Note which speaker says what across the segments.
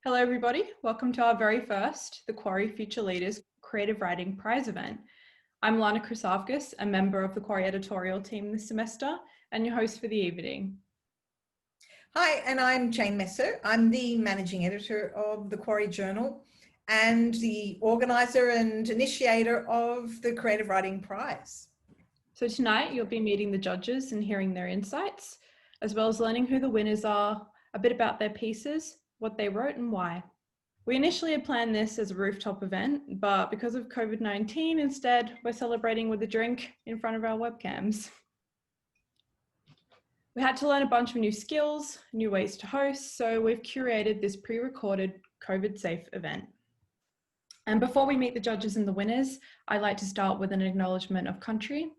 Speaker 1: Hello everybody, welcome to our very first, the Quarry-Future Leaders Creative Writing Prize event. I'm Lana Chrysavgis, a member of the Quarry editorial team this semester and your host for the evening.
Speaker 2: Hi, and I'm Jane Messer. I'm the managing editor of the Quarry Journal and the organizer and initiator of the Creative Writing Prize.
Speaker 1: So tonight you'll be meeting the judges and hearing their insights, as well as learning who the winners are, a bit about their pieces, what they wrote and why. We initially had planned this as a rooftop event, but because of COVID-19, instead we're celebrating with a drink in front of our webcams. We had to learn a bunch of new skills, new ways to host, so we've curated this pre-recorded COVID-safe event. And before we meet the judges and the winners, I'd like to start with an acknowledgement of country.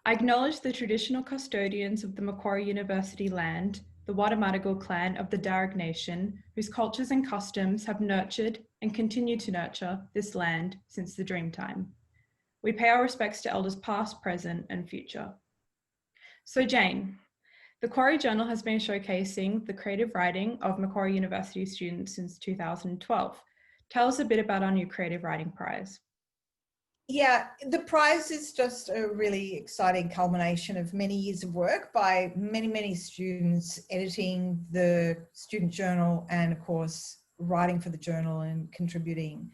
Speaker 1: I acknowledge the traditional custodians of the Macquarie University land, the Wadamadagal clan of the Darug Nation, whose cultures and customs have nurtured and continue to nurture this land since the Dreamtime. We pay our respects to elders past, present, and future. So Jane, the Quarry Journal has been showcasing the creative writing of Macquarie University students since 2012. Tell us a bit about our new Creative Writing Prize.
Speaker 2: Yeah, the prize is just a really exciting culmination of many years of work by many students editing the student journal and, of course, writing for the journal and contributing.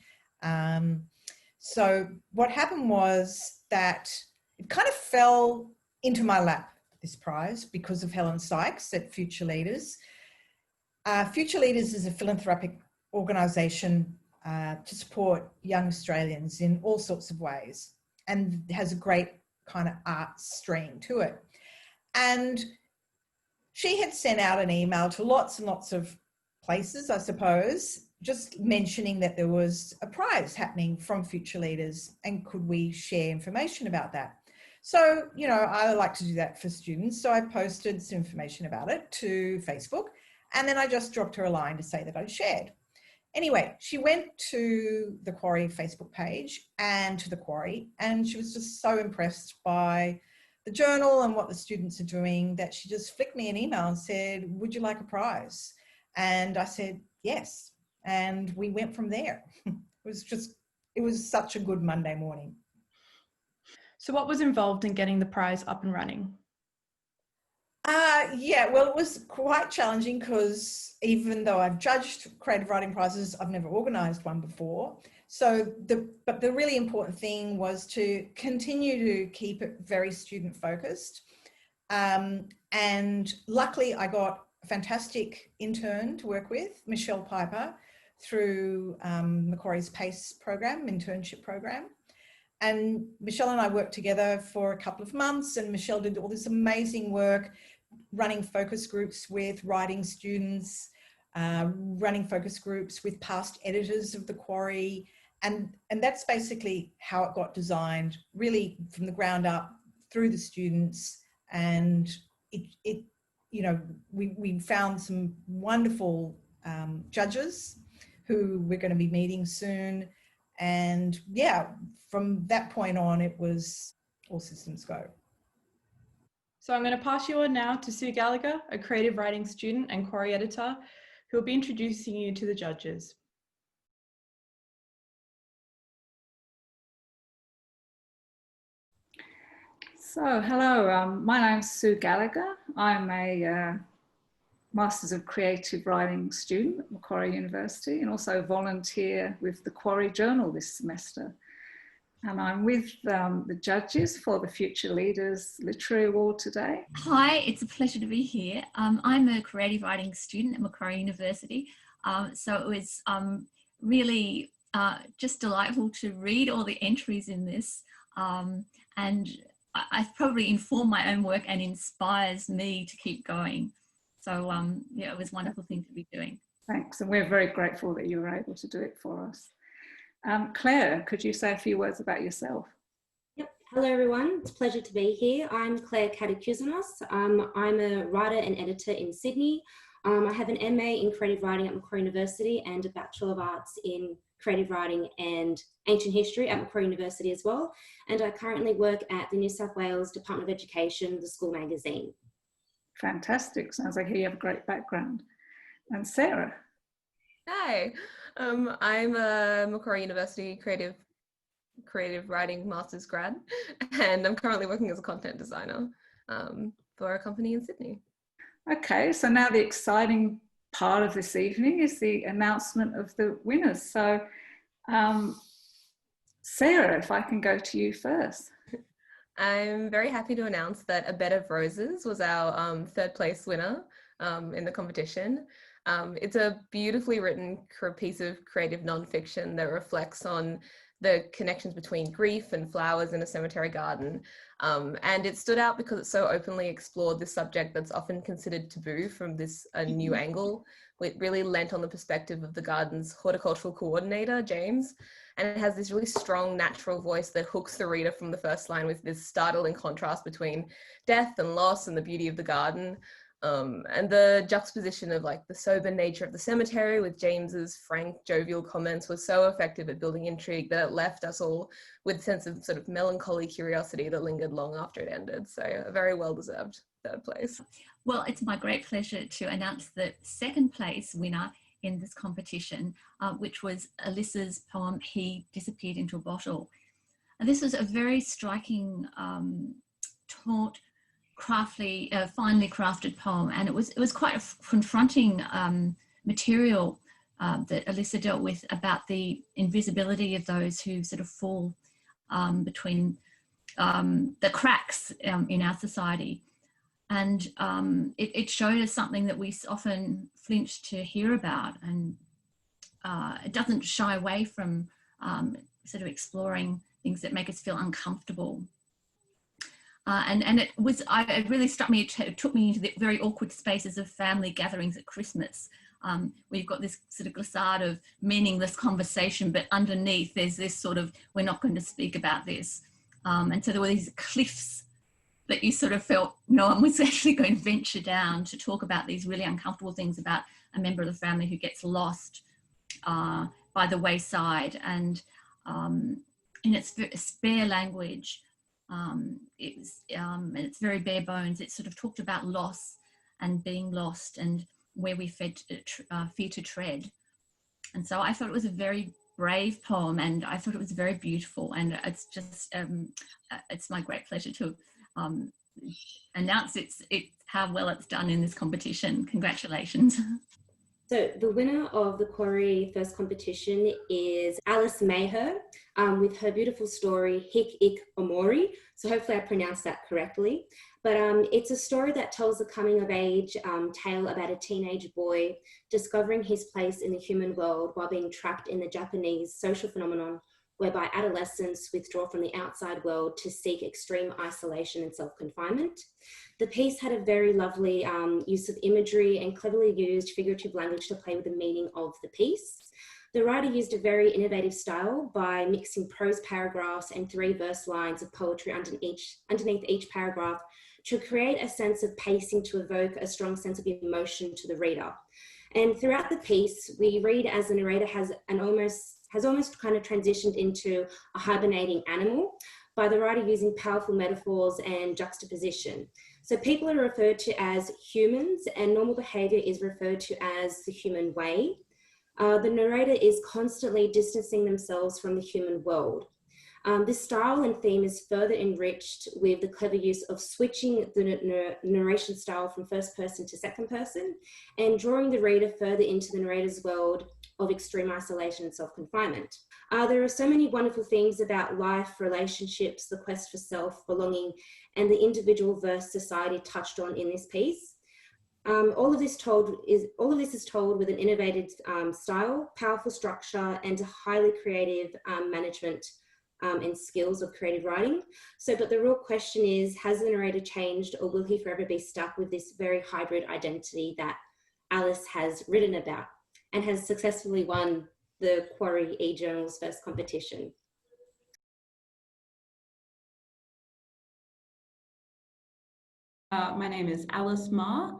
Speaker 2: So what happened was that it kind of fell into my lap, this prize, because of Helen Sykes at Future Leaders. Future Leaders is a philanthropic organisation to support young Australians in all sorts of ways, and has a great kind of art stream to it. And she had sent out an email to lots and lots of places, I suppose, just mentioning that there was a prize happening from Future Leaders and could we share information about that. So, you know, I like to do that for students. So I posted some information about it to Facebook, and then I just dropped her a line to say that I shared. Anyway, she went to the Quarry Facebook page and to the Quarry, and she was just so impressed by the journal and what the students are doing that she just flicked me an email and said, would you like a prize? And I said, yes. And we went from there. It was such a good Monday morning.
Speaker 1: So what was involved in getting the prize up and running?
Speaker 2: Yeah, well, it was quite challenging because even though I've judged creative writing prizes, I've never organised one before. But the really important thing was to continue to keep it very student focused. And luckily I got a fantastic intern to work with, Michelle Piper, through Macquarie's PACE program, internship program. And Michelle and I worked together for a couple of months, and Michelle did all this amazing work running focus groups with writing students, running focus groups with past editors of the Quarry. And that's basically how it got designed, really from the ground up through the students. And it you know, we found some wonderful judges who we're going to be meeting soon. And yeah, from that point on, it was all systems go.
Speaker 1: So I'm going to pass you on now to Sue Gallagher, a creative writing student and Quarry editor, who will be introducing you to the judges.
Speaker 3: So, hello, my name's Sue Gallagher. I'm a Masters of Creative Writing student at Macquarie University and also volunteer with the Quarry Journal this semester. And I'm with the judges for the Future Leaders Literary Award today.
Speaker 4: Hi, it's a pleasure to be here. I'm a creative writing student at Macquarie University. So it was really just delightful to read all the entries in this. And I probably inform my own work and inspires me to keep going. So yeah, it was a wonderful thing to be doing.
Speaker 3: Thanks, and we're very grateful that you were able to do it for us. Claire, could you say a few words about yourself?
Speaker 5: Yep. Hello everyone, it's a pleasure to be here. I'm Claire Catechouzenos. I'm a writer and editor in Sydney. I have an MA in creative writing at Macquarie University and a Bachelor of Arts in creative writing and ancient history at Macquarie University as well. And I currently work at the New South Wales Department of Education, the school magazine.
Speaker 3: Fantastic, sounds like you have a great background. And Sarah?
Speaker 6: Hi, I'm a Macquarie University creative writing master's grad, and I'm currently working as a content designer for a company in Sydney.
Speaker 3: Okay, so now the exciting part of this evening is the announcement of the winners. So, Sarah, if I can go to you first.
Speaker 6: I'm very happy to announce that A Bed of Roses was our third place winner in the competition. It's a beautifully written piece of creative nonfiction that reflects on the connections between grief and flowers in a cemetery garden. And it stood out because it so openly explored this subject that's often considered taboo from a new angle. It really lent on the perspective of the garden's horticultural coordinator, James, and it has this really strong natural voice that hooks the reader from the first line with this startling contrast between death and loss and the beauty of the garden. And the juxtaposition of like the sober nature of the cemetery with James's frank, jovial comments was so effective at building intrigue that it left us all with a sense of sort of melancholy curiosity that lingered long after it ended. So a very well-deserved third place.
Speaker 4: Well, it's my great pleasure to announce the second place winner in this competition, which was Alyssa's poem, He Disappeared into a Bottle. And this was a very striking, taut, finely crafted poem, and it was quite a confronting material that Alyssa dealt with about the invisibility of those who sort of fall between the cracks in our society. And it showed us something that we often flinch to hear about, and it doesn't shy away from sort of exploring things that make us feel uncomfortable. And it really struck me, it took me into the very awkward spaces of family gatherings at Christmas, where you've got this sort of glissade of meaningless conversation, but underneath there's this sort of, we're not going to speak about this. And so there were these cliffs that you sort of felt no one was actually going to venture down to talk about these really uncomfortable things about a member of the family who gets lost by the wayside. And in its spare language, it's very bare bones. It sort of talked about loss and being lost and where we fear to tread. And so I thought it was a very brave poem, and I thought it was very beautiful. And it's just, it's my great pleasure to announce how well it's done in this competition. Congratulations.
Speaker 5: So the winner of the Quarry first competition is Alice Maher with her beautiful story, Hick Ik Omori. So hopefully I pronounced that correctly. But it's a story that tells a coming of age tale about a teenage boy discovering his place in the human world while being trapped in the Japanese social phenomenon whereby adolescents withdraw from the outside world to seek extreme isolation and self-confinement. The piece had a very lovely use of imagery and cleverly used figurative language to play with the meaning of the piece. The writer used a very innovative style by mixing prose paragraphs and 3 verse lines of poetry underneath each paragraph to create a sense of pacing to evoke a strong sense of emotion to the reader. And throughout the piece, we read as the narrator has almost kind of transitioned into a hibernating animal by the writer using powerful metaphors and juxtaposition. So people are referred to as humans, and normal behavior is referred to as the human way. The narrator is constantly distancing themselves from the human world. This style and theme is further enriched with the clever use of switching the narration style from first person to second person and drawing the reader further into the narrator's world of extreme isolation and self-confinement. There are so many wonderful themes about life, relationships, the quest for self, belonging, and the individual versus society touched on in this piece. All of this is told with an innovative style, powerful structure, and a highly creative management and skills of creative writing. But the real question is, has the narrator changed, or will he forever be stuck with this very hybrid identity that Alice has written about and has successfully won the Quarry e-Journal's first competition?
Speaker 7: My name is Alice Ma,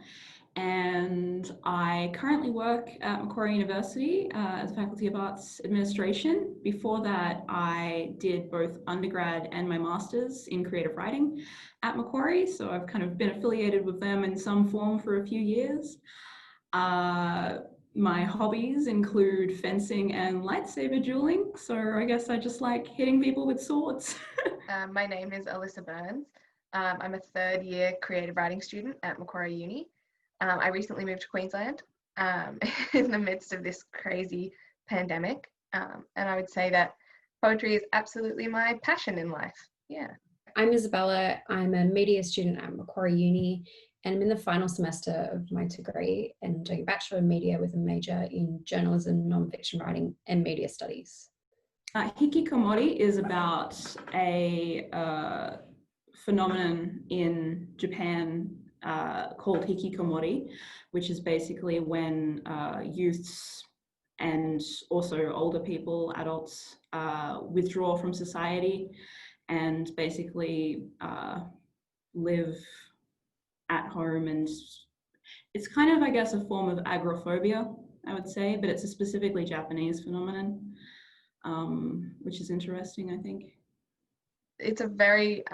Speaker 7: and I currently work at Macquarie University as Faculty of Arts Administration. Before that, I did both undergrad and my master's in creative writing at Macquarie, so I've kind of been affiliated with them in some form for a few years. my hobbies include fencing and lightsaber dueling. So I guess I just like hitting people with swords.
Speaker 8: My name is Alyssa Burns. I'm a third year creative writing student at Macquarie Uni. I recently moved to Queensland in the midst of this crazy pandemic. And I would say that poetry is absolutely my passion in life. Yeah.
Speaker 9: I'm Isabella. I'm a media student at Macquarie Uni, and I'm in the final semester of my degree and doing a Bachelor in Media with a major in journalism, non-fiction writing and media studies.
Speaker 7: Hikikomori is about a phenomenon in Japan called hikikomori, which is basically when youths and also older people, adults, withdraw from society and basically live at home. And it's kind of, I guess, a form of agoraphobia, I would say, but it's a specifically Japanese phenomenon, which is interesting, I think.
Speaker 8: It's a very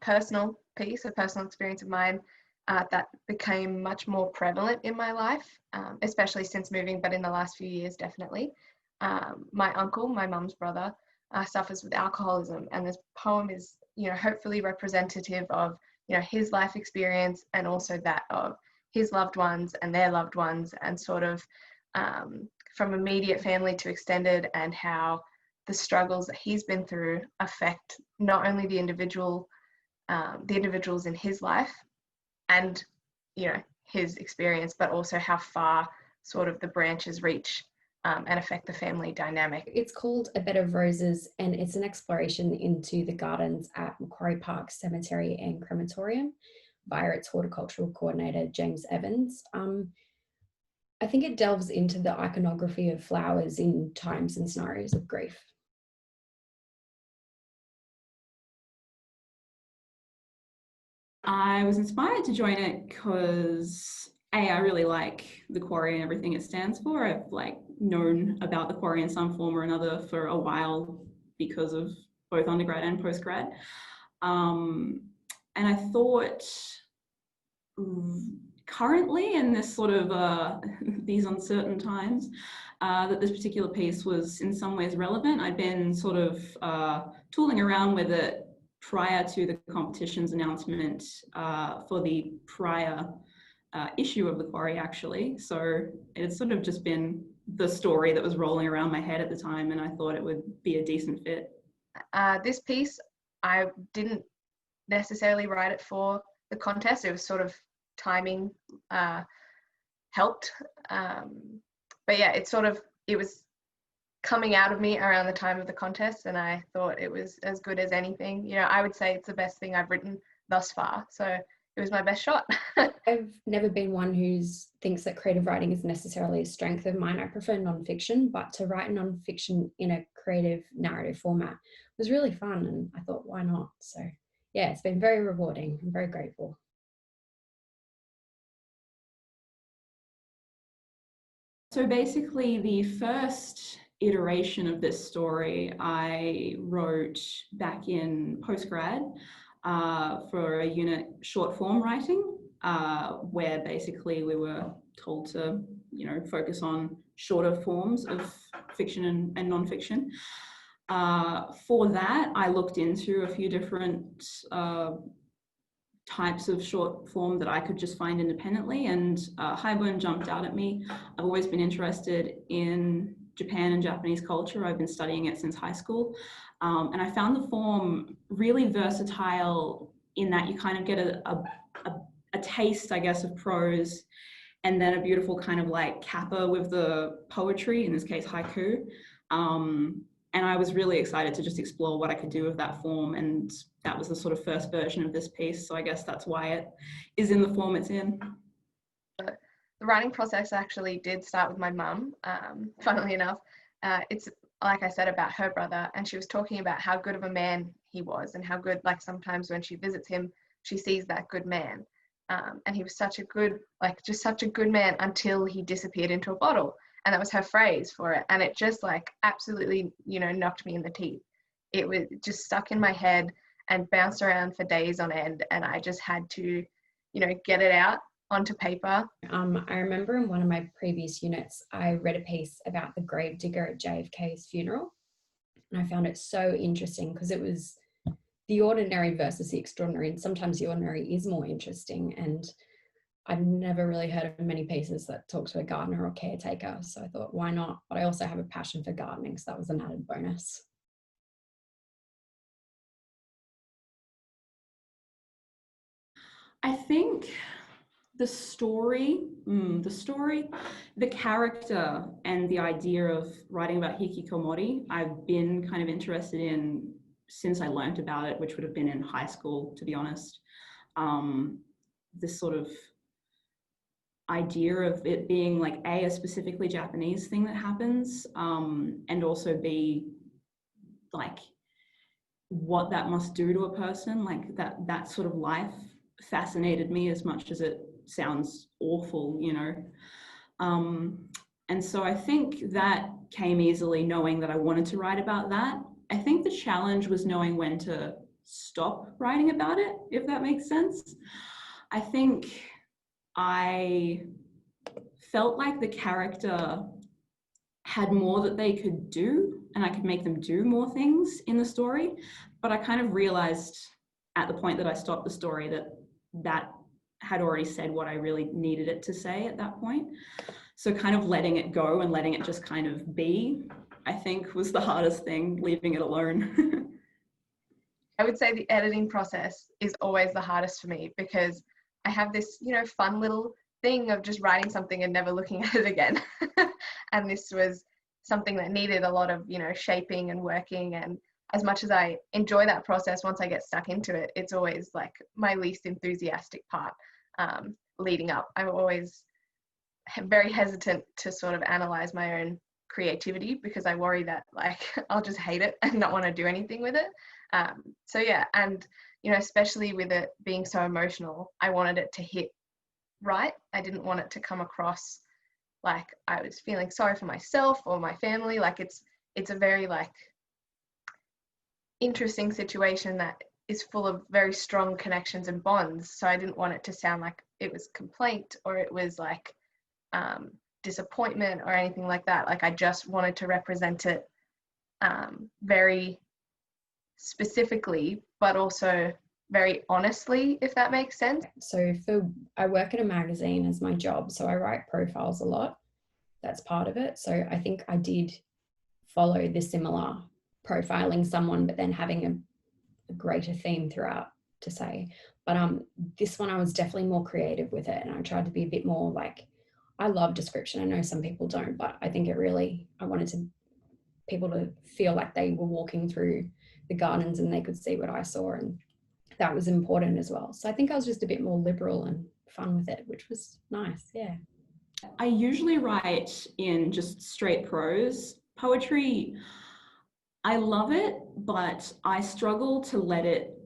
Speaker 8: personal piece, a personal experience of mine that became much more prevalent in my life, especially since moving, but in the last few years, definitely. My uncle, my mum's brother, suffers with alcoholism, and this poem is, hopefully representative of, his life experience and also that of his loved ones and their loved ones, and sort of from immediate family to extended, and how the struggles that he's been through affect not only the individuals in his life and, his experience, but also how far sort of the branches reach and affect the family dynamic.
Speaker 9: It's called A Bed of Roses, and it's an exploration into the gardens at Macquarie Park Cemetery and Crematorium via its horticultural coordinator, James Evans. I think it delves into the iconography of flowers in times and scenarios of grief.
Speaker 7: I was inspired to join it because I really like the Quarry and everything it stands for. I've known about the Quarry in some form or another for a while because of both undergrad and postgrad. And I thought currently in this sort of these uncertain times that this particular piece was in some ways relevant. I'd been sort of tooling around with it prior to the competition's announcement for the prior issue of the Quarry, actually. So it's sort of just been the story that was rolling around my head at the time, and I thought it would be a decent fit.
Speaker 8: This piece, I didn't necessarily write it for the contest. It was sort of timing helped. But yeah, it was coming out of me around the time of the contest, and I thought it was as good as anything. I would say it's the best thing I've written thus far. So it was my best shot.
Speaker 9: I've never been one who thinks that creative writing is necessarily a strength of mine. I prefer nonfiction, but to write nonfiction in a creative narrative format was really fun, and I thought, why not? So yeah, it's been very rewarding. I'm very grateful.
Speaker 7: So basically the first iteration of this story I wrote back in postgrad for a unit short form writing, where basically we were told to, focus on shorter forms of fiction and non-fiction. For that, I looked into a few different types of short form that I could just find independently, and Highburn jumped out at me. I've always been interested in Japan and Japanese culture. I've been studying it since high school, and I found the form really versatile in that you kind of get a taste, I guess, of prose, and then a beautiful kind of kappa with the poetry, in this case haiku. And I was really excited to just explore what I could do with that form, and that was the sort of first version of this piece. So I guess that's why it is in the form it's in.
Speaker 8: The writing process actually did start with my mum, funnily enough. It's, like I said, about her brother, and she was talking about how good of a man he was, and how good, sometimes when she visits him, she sees that good man. And he was such a good, just such a good man until he disappeared into a bottle. And that was her phrase for it. And it just absolutely, knocked me in the teeth. It was just stuck in my head and bounced around for days on end. And I just had to, get it out onto paper.
Speaker 9: I remember in one of my previous units, I read a piece about the gravedigger at JFK's funeral. And I found it so interesting because it was the ordinary versus the extraordinary. And sometimes the ordinary is more interesting. And I'd never really heard of many pieces that talk to a gardener or caretaker. So I thought, why not? But I also have a passion for gardening, so that was an added bonus.
Speaker 7: I think the story, the character and the idea of writing about hikikomori, I've been kind of interested in since I learned about it, which would have been in high school, to be honest. This sort of idea of it being like a specifically Japanese thing that happens, and also B, like what that must do to a person, like that sort of life fascinated me as much as it sounds awful, you know. And so I think that came easily, knowing that I wanted to write about that. I think the challenge was knowing when to stop writing about it, if that makes sense. I think I felt like the character had more that they could do and I could make them do more things in the story. But I kind of realized at the point that I stopped the story that had already said what I really needed it to say at that point. So kind of letting it go and letting it just kind of be, I think was the hardest thing, leaving it alone.
Speaker 8: I would say the editing process is always the hardest for me because I have this, you know, fun little thing of just writing something and never looking at it again. And this was something that needed a lot of, you know, shaping and working. And as much as I enjoy that process, once I get stuck into it, it's always like my least enthusiastic part leading up. I'm always very hesitant to sort of analyze my own creativity because I worry that like I'll just hate it and not want to do anything with it. So yeah, and you know, especially with it being so emotional, I wanted it to hit right. I didn't want it to come across like I was feeling sorry for myself or my family. Like it's a very like interesting situation that is full of very strong connections and bonds. So I didn't want it to sound like it was complaint or it was like disappointment or anything like that. Like I just wanted to represent it very specifically, but also very honestly, if that makes sense.
Speaker 9: So I work at a magazine as my job, so I write profiles a lot. That's part of it. So I think I did follow the similar profiling someone, but then having a greater theme throughout to say. But this one I was definitely more creative with it, and I tried to be a bit more like, I love description. I know some people don't, but I think I wanted people to feel like they were walking through the gardens and they could see what I saw, and that was important as well. So I think I was just a bit more liberal and fun with it, which was nice. Yeah.
Speaker 7: I usually write in just straight prose. Poetry, I love it, but I struggle to let it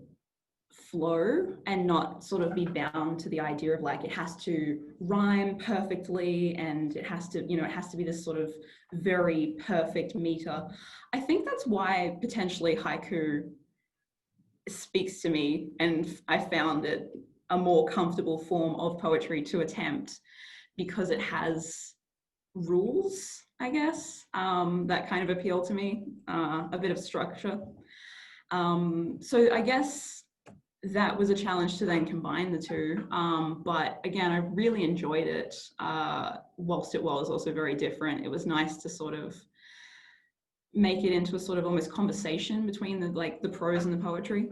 Speaker 7: flow and not sort of be bound to the idea of like it has to rhyme perfectly and it has to, you know, it has to be this sort of very perfect meter. I think that's why potentially haiku speaks to me, and I found it a more comfortable form of poetry to attempt because it has rules, I guess, that kind of appeal to me, a bit of structure. So I guess that was a challenge to then combine the two. But again, I really enjoyed it, whilst it was also very different. It was nice to sort of make it into a sort of almost conversation between the prose and the poetry.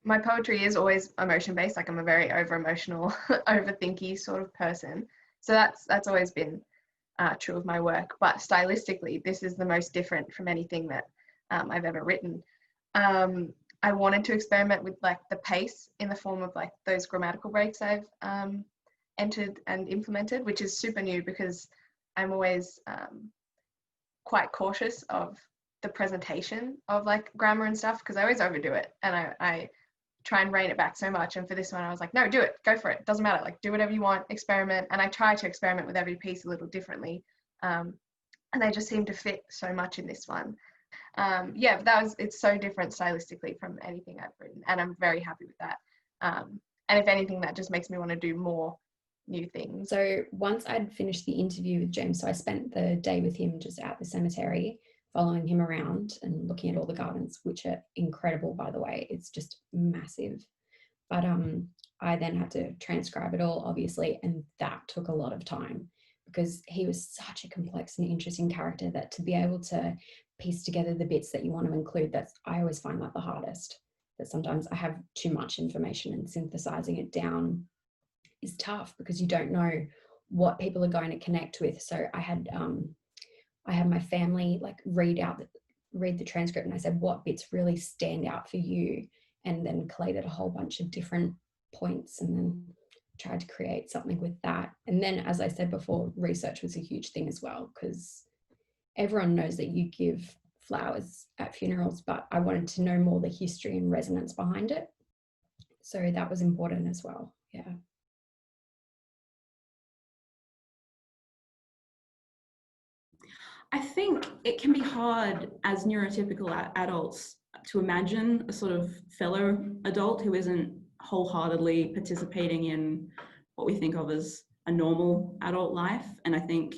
Speaker 8: My poetry is always emotion based. Like I'm a very over emotional, overthinky sort of person. So that's always been true of my work. But stylistically, this is the most different from anything that I've ever written. I wanted to experiment with like the pace in the form of like those grammatical breaks I've entered and implemented, which is super new because I'm always quite cautious of the presentation of like grammar and stuff because I always overdo it and I try and rein it back so much. And for this one I was like, no, do it, go for it, doesn't matter, like do whatever you want, experiment. And I try to experiment with every piece a little differently, and they just seem to fit so much in this one. Yeah, it's so different stylistically from anything I've written and I'm very happy with that. And if anything, that just makes me want to do more new things?
Speaker 9: So once I'd finished the interview with James, so I spent the day with him just at the cemetery, following him around and looking at all the gardens, which are incredible, by the way. It's just massive. But I then had to transcribe it all, obviously, and that took a lot of time because he was such a complex and interesting character that to be able to piece together the bits that you want to include, that's, I always find that the hardest. That sometimes I have too much information and synthesizing it down is tough because you don't know what people are going to connect with. So I had my family like read the transcript, and I said, what bits really stand out for you? And then collated a whole bunch of different points and then tried to create something with that. And then, as I said before, research was a huge thing as well, because everyone knows that you give flowers at funerals, but I wanted to know more the history and resonance behind it. So that was important as well. Yeah.
Speaker 7: I think it can be hard as neurotypical adults to imagine a sort of fellow adult who isn't wholeheartedly participating in what we think of as a normal adult life. And I think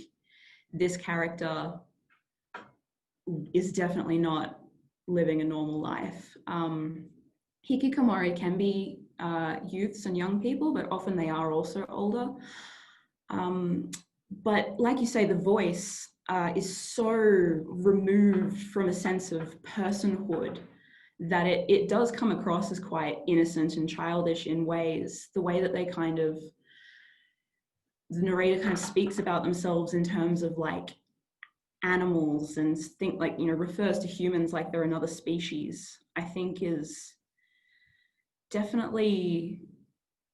Speaker 7: this character is definitely not living a normal life. Hikikomori can be youths and young people, but often they are also older. But like you say, the voice is so removed from a sense of personhood that it does come across as quite innocent and childish in ways. The way that they the narrator kind of speaks about themselves in terms of like animals and refers to humans like they're another species, I think is definitely,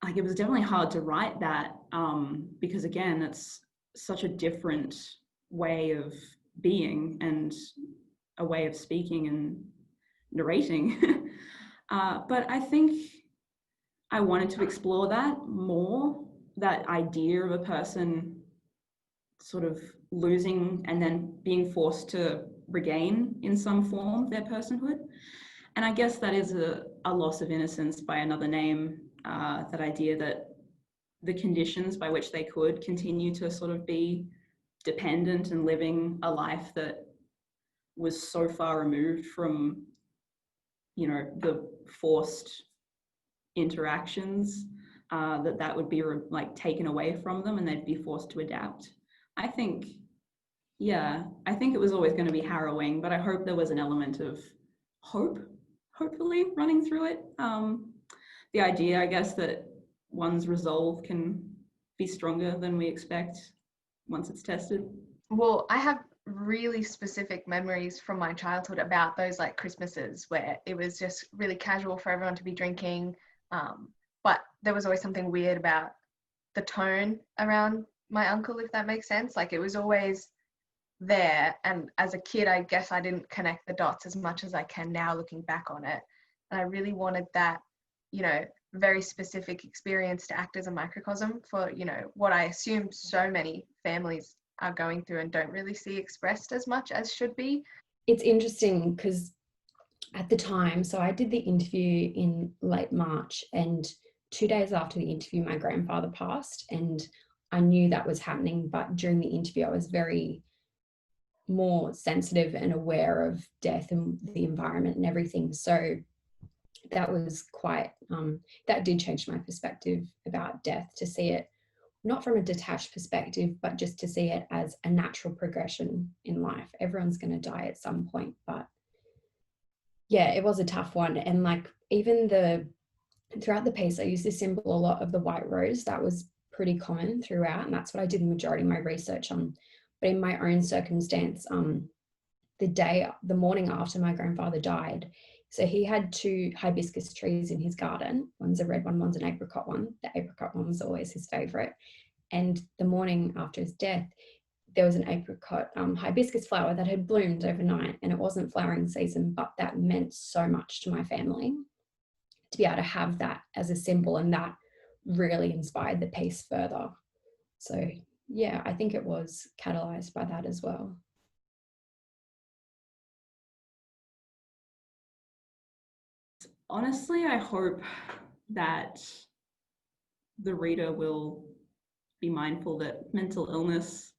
Speaker 7: like, it was definitely hard to write that because again, it's such a different way of being and a way of speaking and narrating. But I think I wanted to explore that more, that idea of a person sort of losing and then being forced to regain in some form their personhood. And I guess that is a loss of innocence by another name, that idea that the conditions by which they could continue to sort of be dependent and living a life that was so far removed from, you know, the forced interactions, that would be like taken away from them and they'd be forced to adapt. I think it was always going to be harrowing, but I hope there was an element of hope, hopefully, running through it. The idea, I guess, that one's resolve can be stronger than we expect once it's tested.
Speaker 8: Well, I have really specific memories from my childhood about those like Christmases where it was just really casual for everyone to be drinking, but there was always something weird about the tone around my uncle, if that makes sense. Like, it was always there, and as a kid I guess I didn't connect the dots as much as I can now looking back on it, and I really wanted that, you know, very specific experience to act as a microcosm for, you know, what I assume so many families are going through and don't really see expressed as much as should be.
Speaker 9: It's interesting because at the time, so I did the interview in late March, and 2 days after the interview my grandfather passed, and I knew that was happening, but during the interview I was very more sensitive and aware of death and the environment and everything. So that was quite, that did change my perspective about death, to see it not from a detached perspective, but just to see it as a natural progression in life. Everyone's going to die at some point, but yeah, it was a tough one. And like, even throughout the piece, I used the symbol a lot of the white rose. That was pretty common throughout, and that's what I did the majority of my research on. But in my own circumstance, the morning after my grandfather died, so he had 2 hibiscus trees in his garden. One's a red one, one's an apricot one. The apricot one was always his favorite. And the morning after his death, there was an apricot hibiscus flower that had bloomed overnight, and it wasn't flowering season, but that meant so much to my family to be able to have that as a symbol, and that really inspired the piece further. So yeah, I think it was catalyzed by that as well.
Speaker 7: Honestly, I hope that the reader will be mindful that mental illness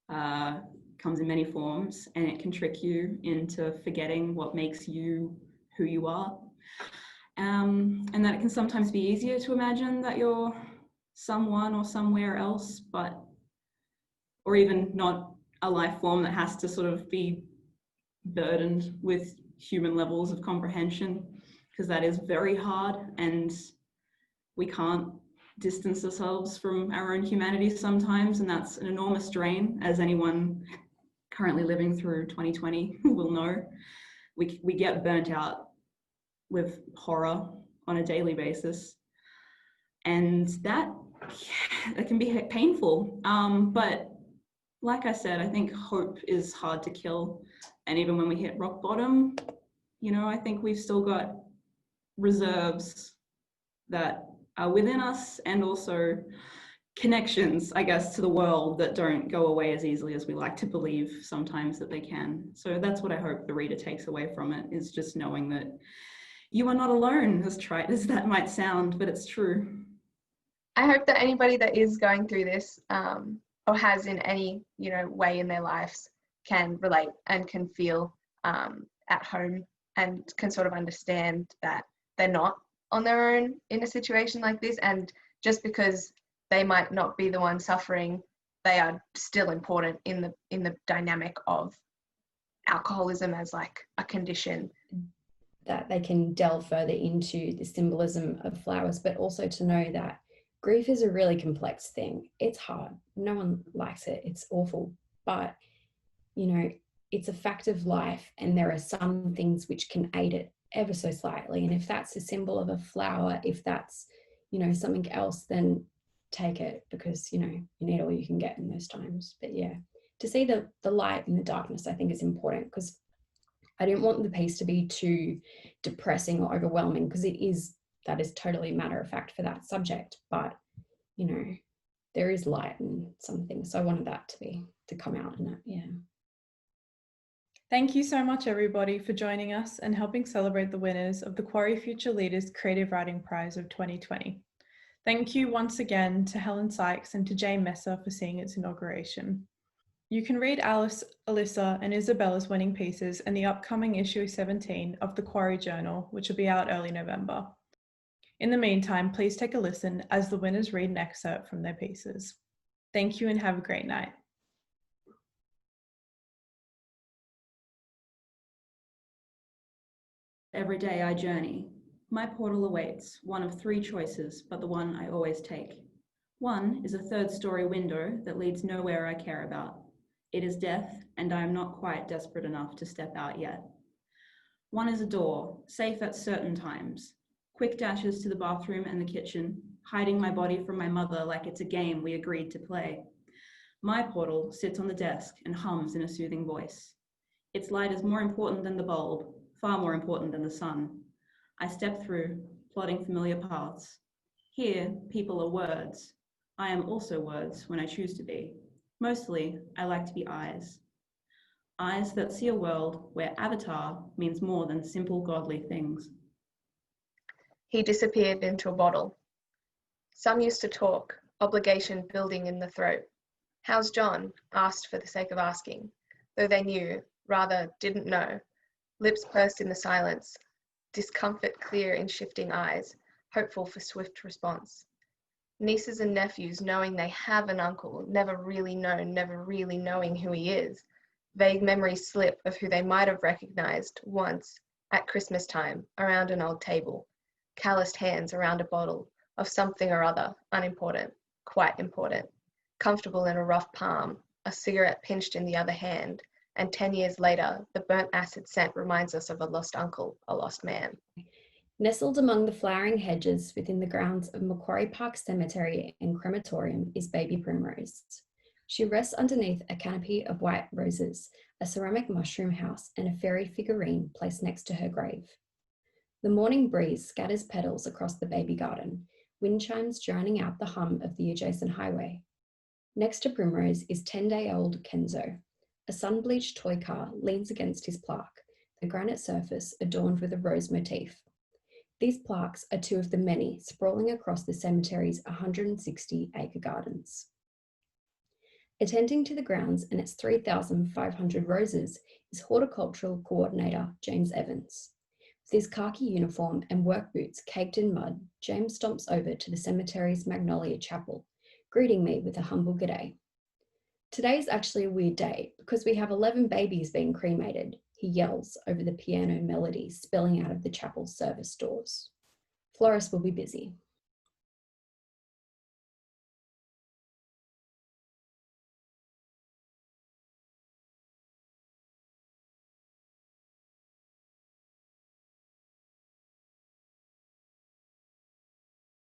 Speaker 7: comes in many forms, and it can trick you into forgetting what makes you who you are. And that it can sometimes be easier to imagine that you're someone or somewhere else, or even not a life form that has to sort of be burdened with human levels of comprehension, because that is very hard, and we can't distance ourselves from our own humanity sometimes, and that's an enormous drain, as anyone currently living through 2020 will know. We get burnt out with horror on a daily basis, and that can be painful. But like I said, I think hope is hard to kill, and even when we hit rock bottom, you know, I think we've still got reserves that are within us, and also connections, I guess, to the world that don't go away as easily as we like to believe sometimes that they can. So that's what I hope the reader takes away from it, is just knowing that you are not alone, as trite as that might sound, but it's true.
Speaker 8: I hope that anybody that is going through this or has in any, you know, way in their lives can relate and can feel at home, and can sort of understand that they're not on their own in a situation like this, and just because they might not be the one suffering, they are still important in the dynamic of alcoholism as like a condition.
Speaker 9: That they can delve further into the symbolism of flowers, but also to know that grief is a really complex thing. It's hard. No one likes it. It's awful. But, you know, it's a fact of life, and there are some things which can aid it ever so slightly. And if that's a symbol of a flower, if that's, you know, something else, then take it, because, you know, you need all you can get in those times. But yeah, to see the light in the darkness, I think, is important, because I didn't want the piece to be too depressing or overwhelming, because that is totally matter of fact for that subject. But, you know, there is light in some things. So I wanted that to come out in it. Yeah.
Speaker 1: Thank you so much, everybody, for joining us and helping celebrate the winners of the Quarry-Future Leaders Creative Writing Prize of 2020. Thank you once again to Helen Sykes and to Jane Messer for seeing its inauguration. You can read Alice, Alyssa and Isabella's winning pieces in the upcoming issue 17 of the Quarry Journal, which will be out early November. In the meantime, please take a listen as the winners read an excerpt from their pieces. Thank you and have a great night.
Speaker 7: Every day I journey. My portal awaits, one of 3 choices, but the one I always take. One is a 3rd-story window that leads nowhere I care about. It is death, and I am not quite desperate enough to step out yet. One is a door, safe at certain times. Quick dashes to the bathroom and the kitchen, hiding my body from my mother like it's a game we agreed to play. My portal sits on the desk and hums in a soothing voice. Its light is more important than the bulb, far more important than the sun. I step through, plodding familiar paths. Here, people are words. I am also words when I choose to be. Mostly, I like to be eyes. Eyes that see a world where avatar means more than simple godly things.
Speaker 8: He disappeared into a bottle. Some used to talk, obligation building in the throat. How's John? Asked for the sake of asking, though they knew, rather didn't know. Lips pursed in the silence, discomfort clear in shifting eyes, hopeful for swift response. Nieces and nephews knowing they have an uncle, never really known, never really knowing who he is. Vague memories slip of who they might have recognized once at Christmas time around an old table. Calloused hands around a bottle of something or other, unimportant, quite important. Comfortable in a rough palm, a cigarette pinched in the other hand, and 10 years later, the burnt acid scent reminds us of a lost uncle, a lost man.
Speaker 9: Nestled among the flowering hedges within the grounds of Macquarie Park Cemetery and Crematorium is baby Primrose. She rests underneath a canopy of white roses, a ceramic mushroom house, and a fairy figurine placed next to her grave. The morning breeze scatters petals across the baby garden, wind chimes drowning out the hum of the adjacent highway. Next to Primrose is 10-day-old Kenzo. A sun-bleached toy car leans against his plaque, the granite surface adorned with a rose motif. These plaques are two of the many sprawling across the cemetery's 160-acre gardens. Attending to the grounds and its 3,500 roses is horticultural coordinator James Evans. With his khaki uniform and work boots caked in mud, James stomps over to the cemetery's Magnolia Chapel, greeting me with a humble g'day. Today's actually a weird day because we have 11 babies being cremated, he yells over the piano melody spilling out of the chapel's service doors. Florists will be busy.